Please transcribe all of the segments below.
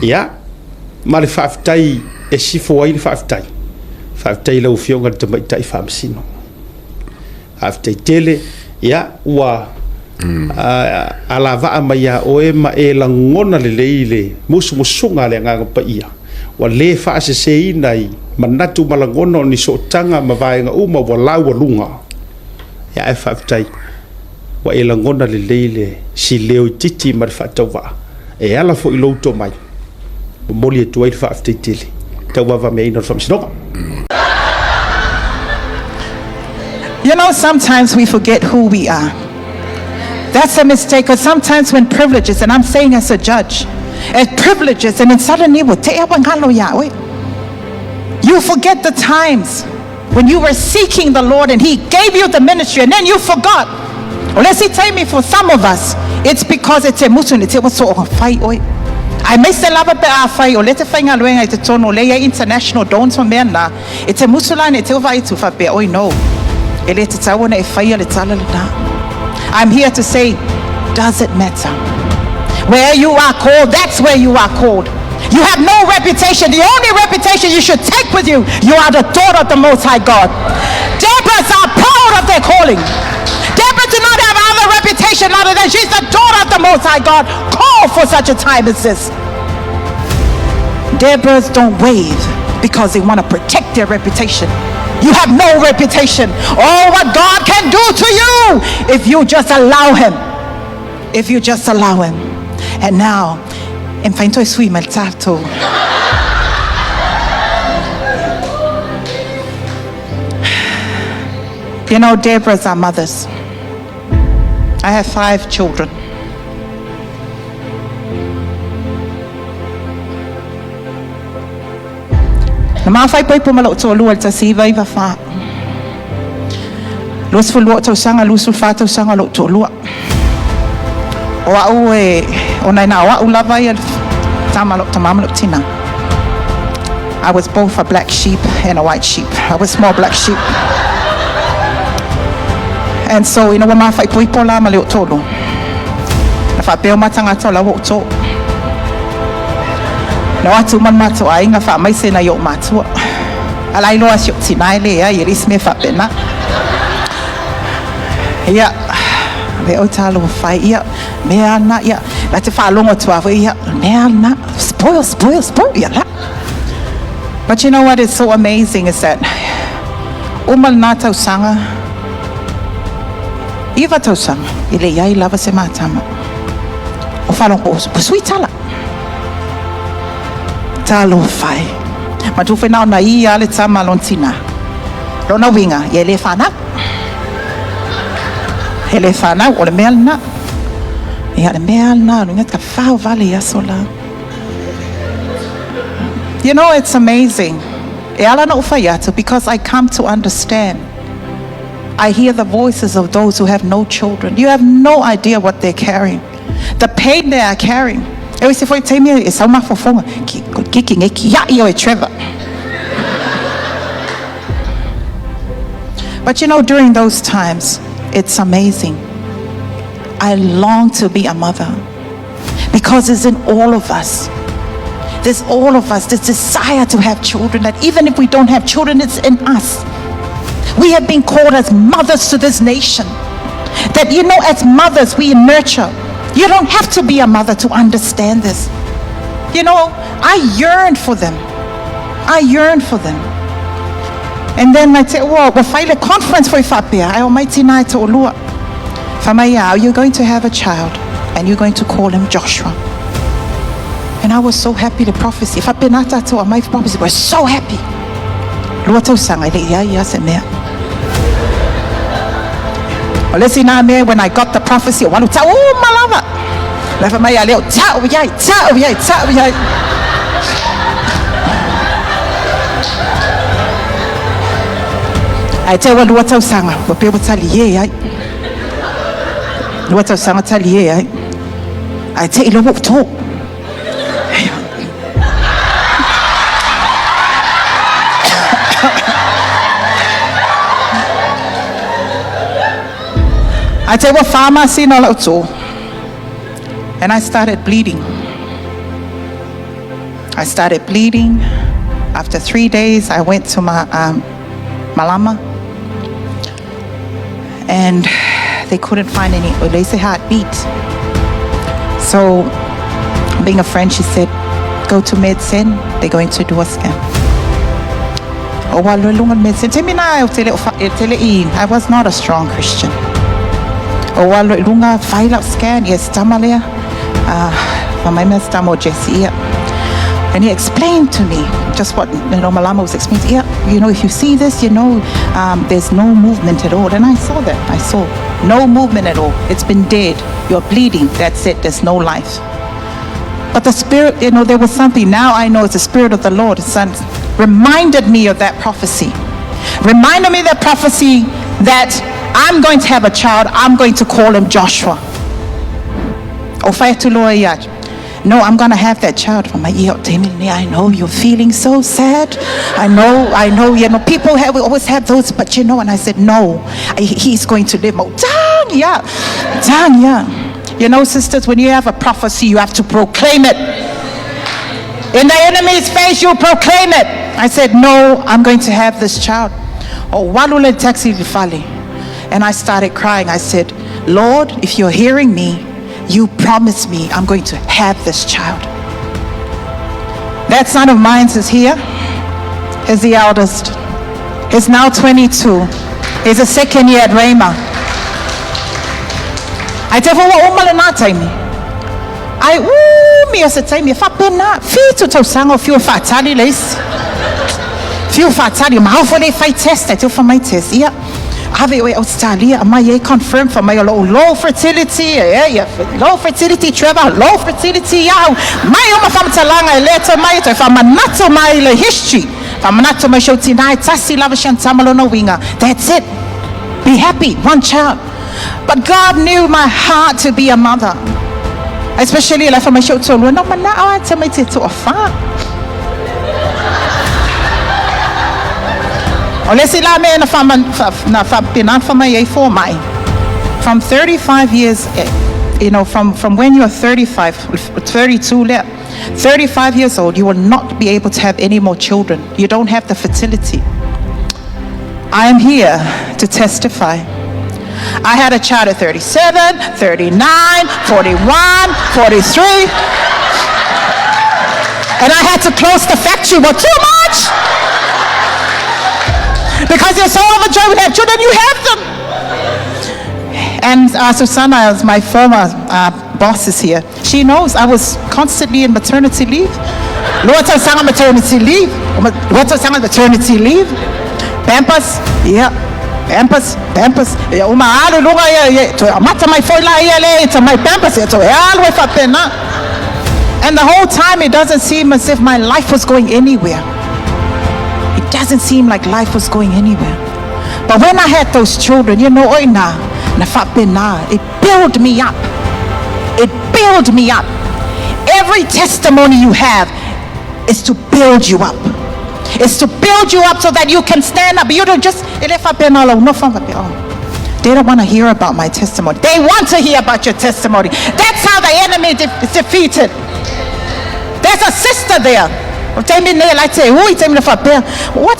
ia ma le faafetai e sifo ai le faafetai lau fionga le tamaitai faamasino faafetai tele ia ua alavaa mai a oe ma e lagona lelei le musumusuga le agaga paia ua lē faaseseina i manatu malagona o ni sootaga ma vaega uma ua laualuga ia e faafetai ua e lagona lelei le sileo i titi ma le faatauvaa e ala foʻi lou tomai moli atu ai le faafetai tele tauava meaina o le faamasinoga. You know, sometimes we forget who we are. That's a mistake, because sometimes when privileges, and I'm saying as a judge, as privileges, and then suddenly you forget the times when you were seeking the Lord and He gave you the ministry, and then you forgot. Well, let's see, tell me, for some of us, it's because it's a musun, it's a sort of fight. I may say lava pe a fight, or let a finger loing at the tono, lay international don't for men. It's a musulan, it's over it to fape. Oh, no. I'm here to say, does it matter? Where you are called, that's where you are called. You have no reputation. The only reputation you should take with you, you are the daughter of the Most High God. Deborahs are proud of their calling. Deborah do not have other reputation other than she's the daughter of the Most High God, called for such a time as this. Deborahs don't wave because they want to protect their reputation. You have no reputation. Oh, what God can do to you if you just allow Him. If you just allow Him. And now, em fainto sui maltato. You know, Deborahs are mothers. I have 5 children. Ma fai poi pomalo to lua ta si vai va fa. Los fu lua to sanga lusul fa to sanga lo to lua. O au e ona na wa ula vai tamalo to mamalo tina. I was both a black sheep and a white sheep. I was small black sheep. And so you know ma fai poi pola ma le to lo. Na fa pe o matanga to la wo to. No atu man mato ai nga fa mai se na yo matua alai lo asio tinai le ya iris me fa pena ya le o talo fai ya me ana ya la te fa longo tua ya me ana spoil ya la. But you know what is so amazing is that umal nata usanga iva to sanga ile ya lava se matama o fa longo suitala talo fai ma tu fe na na ia le tama lontina lona winga ye le fana o le melna ya le melna no ngat ka fa vale ya sola. You know, it's amazing e ala no faiato because I come to understand. I hear the voices of those who have no children. You have no idea what they're carrying, the pain they are carrying. Eu se foi ter me essa uma fofonga que ya eu Trevor. But you know, during those times, it's amazing. I long to be a mother because it's in all of us. There's all of us this desire to have children, that even if we don't have children, it's in us. We have been called as mothers to this nation. That, you know, as mothers we nurture. You don't have to be a mother to understand this. You know, I yearn for them. And then I say, well, we'll find a conference for Ifapia. I almighty night to Olua. Famaya, you're going to have a child and you're going to call him Joshua. And I was so happy, the prophecy. Ifapinata to my prophecy, we're so happy. Luato sang, I did, yeah, se mea. Well, let's see now, when I got the prophecy, I want to tell, oh, my lava. Left my little tell, yeah. I tell what I sang, but people tell you, what I sang, tell you, I tell you what talk. I tell you what pharmacy no auto, and I started bleeding. I started bleeding. After 3 days, I went to my lama, and they couldn't find any, or they say heartbeat. So, being a friend, she said, go to medicine, they're going to do a scan. I was not a strong Christian. Faailoa scan, yes, tamalea, and he explained to me just what Malama was explaining. Yeah, if you see this, there's no movement at all. And I saw that. I saw no movement at all. It's been dead. You're bleeding. That's it. There's no life. But the Spirit, there was something. Now I know it's the Spirit of the Lord. Son reminded me of that prophecy. Reminded me of that prophecy that I'm going to have a child. I'm going to call him Joshua. No, I'm going to have that child from my ear. I know you're feeling so sad. I know, people always have those, but and I said, no, he's going to live. Yeah. Sisters, when you have a prophecy, you have to proclaim it. In the enemy's face, you proclaim it. I said, no, I'm going to have this child. And I started crying. I said, Lord, if you're hearing me, you promised me I'm going to have this child. That son of mine is here. He's the eldest. He's now 22. He's a second year at Rhema. I tell you what, I said, if I been not fit to sang of few fatally lace. Few fatally, how for they fight test? I do for my test. Yeah. Have it Australia, my confirmed for my low fertility, low fertility, Trevor, low fertility. Yeah, my from Talanga later, my if I'm not to my history, if I'm not to my show tonight, Tassi Lavishan Tamalona winger. That's it. Be happy, one child. But God knew my heart to be a mother, especially like for my show to no, but now I want to make it to a farm. From 35 years, from when you're 35, 35 years old, you will not be able to have any more children. You don't have the fertility. I am here to testify. I had a child at 37, 39, 41, 43. And I had to close the factory. Well, too much! Because you're so overjoyed with have children, you have them. And Susanna, as my former boss, is here. She knows I was constantly in maternity leave. Lots of maternity leave. Lots of maternity leave. Pampers, yeah. Pampers. Yeah, my pampers. And the whole time it doesn't seem as if my life was going anywhere. It doesn't seem like life was going anywhere. But when I had those children, it built me up. It built me up. Every testimony you have is to build you up. It's to build you up so that you can stand up. You don't just, they don't want to hear about my testimony. They want to hear about your testimony. That's how the enemy is defeated. There's a sister there. What's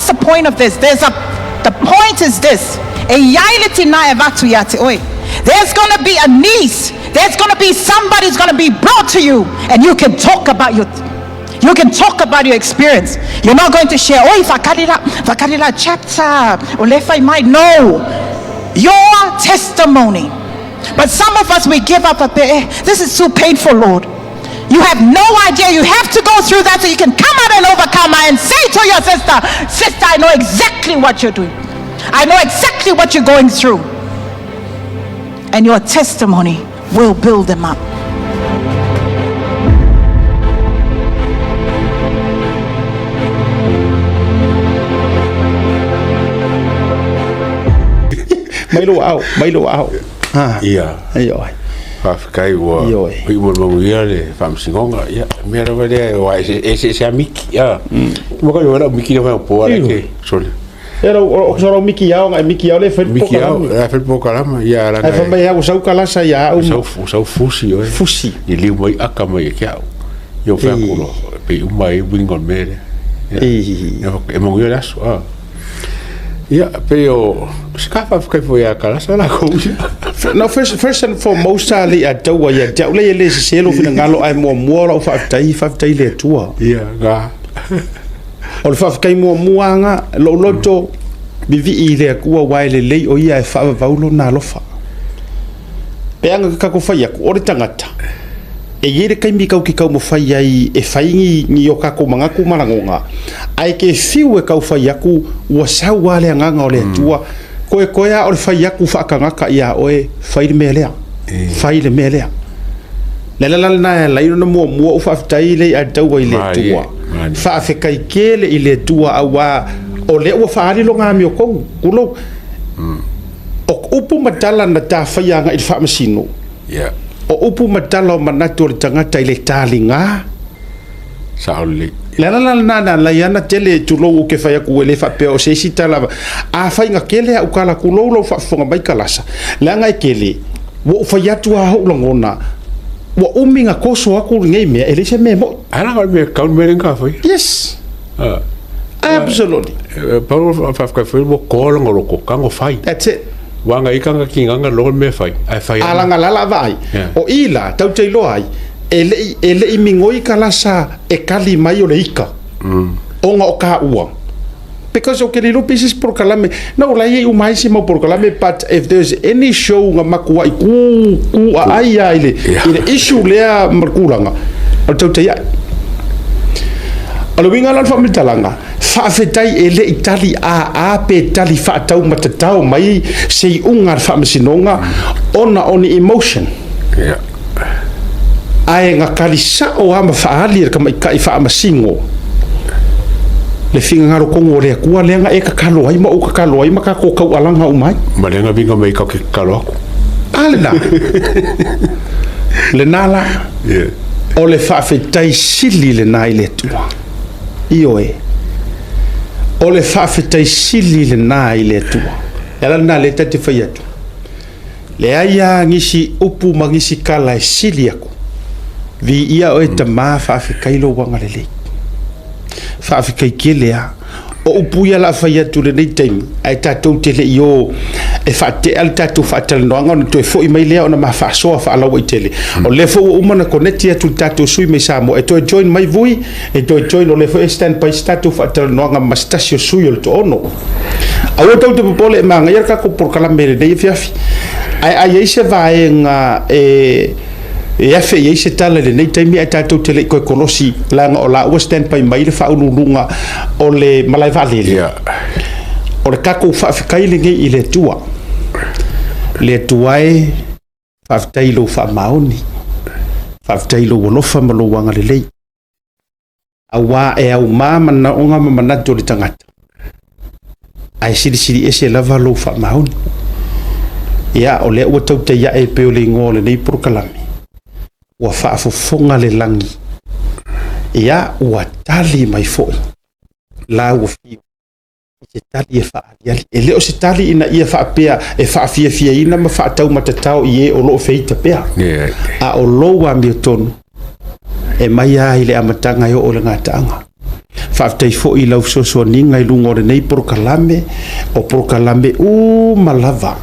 the point of this? The point is this. There's going to be a niece. There's going to be somebody who's going to be brought to you, and you can talk about your experience. You're not going to share, Faailoa chapter, or if I might know your testimony. But some of us, we give up this is too painful, Lord. You have no idea. You have to go through that so you can come out and overcome and say to your sister, I know exactly what you're doing. I know exactly what you're going through. And your testimony will build them up. Mai lo au. Ia. Fafikai wa iwo mongia le famsingonga ia mera wale wa ese miki ia mo ko yo miki le po ala ke sole era o soro miki yao ngai miki yao le fet pokalama ia la ai fa mai ha usau kalasa ia usau fusi i li mo akama ia kia yo fa kulo pe mai wingon mere e mo yo las pe o skapa kai foi a Kalasa la ko no first and foremost ali a taua ya te ole le se lo fina ngalo ai mo o fa tai le tua ga o fa kai mo nga lo loto bivi i le kua wai le o ia e fa vaulo na lo fa pe anga ka ko fa ya ko o tangata e yere kai mi kau ki kau mo fai ai e faingi ni o ka ko manga ku marangonga ai ke fiu e kau fai aku wa sa wale nganga o le tua ko ya o fai aku fa kanga ka ia o e fai le melea fai le melea la na la ino mo o fa tai le a tau i le tua fa fe kai kele i le tua awa o le o fa ali lo nga mi o ko kulo o upu matala na ta fai anga i fa masino o upu matala o manatu o le tangata i le talinga sauli la la yana tele tulo o ke fai aku le fa pe o se si tala a fai nga kele o kala kulo lo fa fonga mai Kalasa la nga kele wo fai atu a ho longona wo uminga koso aku ngai me ele se me mo ala ga me ka me nga fai yes absolutely pa fa foi mo ko lo ko kango fai that's it wanga ikanga kinganga lo me fai ai fai ala nga la vai o ila tau te lo ai ele i mingoi Kalasa e kali mai o le ika onga o ka ua because o ke li pieces por kalame no la ye umai si mo por kalame but if there's any show nga makua i ku ai ile issue lea markulanga o tau te ia alo winga lan fa mitalanga fa fetai ele itali a pe tali fa tau matatau mai sei unga fa masinonga ona oni emotion ai nga kalisa o ama fa ali ka mai kai fa masingo le finga ngaro kongo le kua lenga e ka kalo ai ma o ka kalo ai ma ka ko kau alanga o mai ma lenga vinga mai ka ke kalo alena le nala o le fa fetai sili le nai le tua ioe o le fa fetai sili le nai le tua ela na le tati fa yatu le aya ngisi upu mangisi kala e sili aku vi ia o eta ma fa fekai lo wanga le fa fekai kelea o upu ia la fa yatu le nei time ai tatou te le io e fa te al tatou fa tel no ngona to fo i mai le ona ma fa so fa ala o tele o le fo o mana connecti atu tatou sui mai sa mo e to join mai vui e to join o le fo stand by tatou fa tel no ngam mastasio sui o to ono a o tau te popole ma ngai ka ko por kala mere dei fiafi ai se vai nga e afe ye se tala le nei taimi ata to tele ko kolosi langa o la o stand by mai le fa ulunga o le malai vale o le kako fa fikai le ngai i le tuai fa tailo fa maoni fa tailo lo fa malo wanga le lei awa e au mama na onga mama na to le tangata ai siri ese lava lo fa maoni ya o le o tau te ya e pe o le ngole nei por kalami wa fa fonga le langi ya wa tali mai foi la wa fi se tali e fa ya ele o se tali ina ia fa pea e fa fia ina ma fa tau matatau ie o lo feita pea a o lo wa mi tonu e mai ya ile amatanga yo o le ngatanga fa tai foi lau so ninga i lungo le nei por kalame o por kalame u malava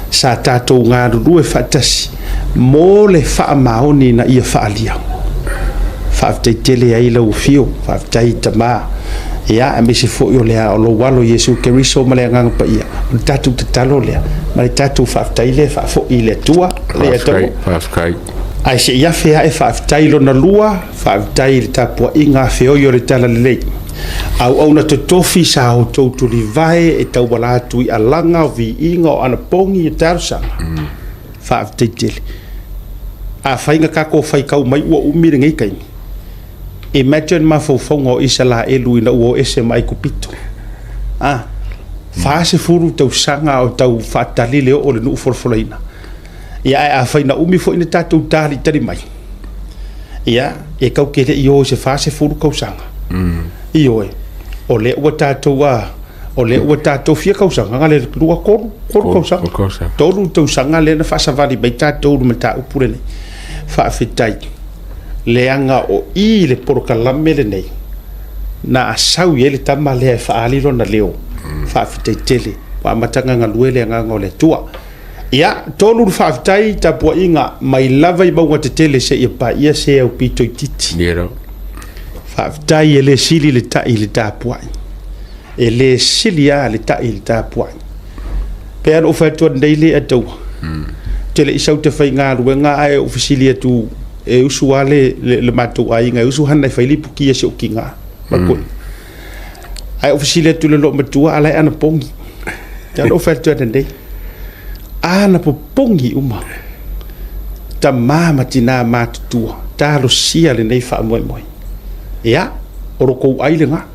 sa tatou ngā ruru e whaatasi mō le wha maoni na ia whaalia whaaftai tele ai lau fio whaaftai tamā ia e mese fo o lea o lo walo Yesu Keriso ma lea nganga pa ia o tatou te talo lea ma le tatou whaaftai le whaafo i le tua le whaafkai ai se ia whea e whaaftai lo na lua whaaftai le tapua i ngā whio i o le tala le lei au na tofi sa o tautu li vai e tau wala tu i alanga o vi inga o ana pongi e tarusanga fa tele a fainga kako fai kau mai ua umire ngai kai imagine ma fo fongo isala elu ina uo ese mai kupito fa se furu tau sanga o tau fatalile o le nu forfolaina ia a faina umi fo ina tatu tali mai ia e kau kele io se fa se furu kau sanga io o le ua tātou fia kausanga ngale lua koru kausanga tolu tausanga le na whasawari mai tātou ma tā upure nei whaafetai le anga o I le porokalame le nei na asau ele tama le faalilo na leo fa fitele wa matanga ngaluele nganga le tua ia tolu fa fitai tapo inga mai lava I maunga te tele se ia pa ia se au pito titi nero fa fitai ele sili le tai le tapo ele silia le tai le tapo pe an oferto daily atu tele isau te fai ngā ruenga ai ofisilia tu e usuale le matu ai nga usu hanai fai lipu kia se ukinga makoi ai ofisilia tu le lo matua ala ana pongi ya oferto dei ana popongi uma ta mama tina matu ta lo sia le nei fa moi moi ia oro ko ai le nga